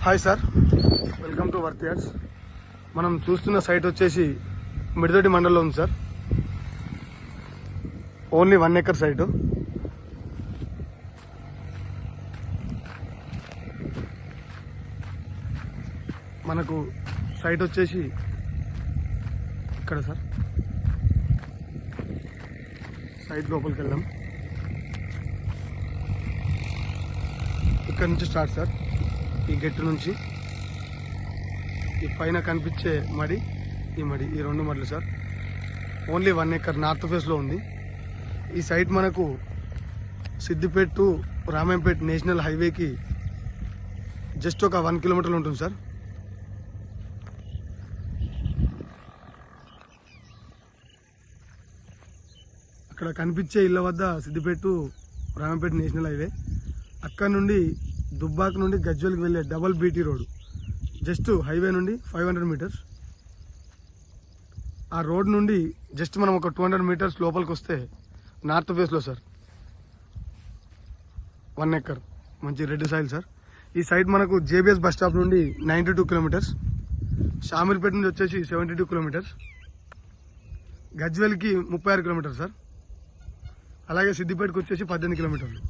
Hi sir, welcome to Worth Yards. మనం చూస్తున్న site వచ్చేసి మిడిదొడ్డి మండలంలో ఉంది సార్. Only 1 acre site. మనకు సైట్ వచ్చేసి ఇక్కడ సార్. సైట్ లోపలికి వెళ్దాం. ఇక్కడ నుంచి స్టార్ట్ సార్. ఈ గెట్టు నుంచి ఈ పైన కనిపించే మడి, ఈ మడి, ఈ 2 మడులు సార్. ఓన్లీ 1 ఎకర్ నార్త్ ఫేస్లో ఉంది. ఈ సైట్ మనకు సిద్దిపేట టు రామాయంపేట నేషనల్ హైవేకి జస్ట్ ఒక 1 కిలోమీటర్లు ఉంటుంది సార్. అక్కడ కనిపించే ఇళ్ళ వద్ద Siddipet to Ramayampet national highway. అక్కడ నుండి దుబ్బాక నుండి గజ్వేల్కి వెళ్ళే double BT road just highway నుండి 500 మీటర్స్. ఆ రోడ్ నుండి జస్ట్ మనం ఒక 200 మీటర్స్ లోపలికి వస్తే నార్త్ ఫేస్లో సార్ 1 ఎకర్ మంచి రెడ్ సాయిల్ సార్. ఈ సైట్ మనకు జేబీఎస్ బస్ స్టాప్ నుండి 92 కిలోమీటర్స్, షామీర్పేట నుండి వచ్చేసి 72 కిలోమీటర్స్, గజ్వేల్కి 36 కిలోమీటర్స్ సార్. అలాగే సిద్దిపేటకి వచ్చేసి 18 కిలోమీటర్లు.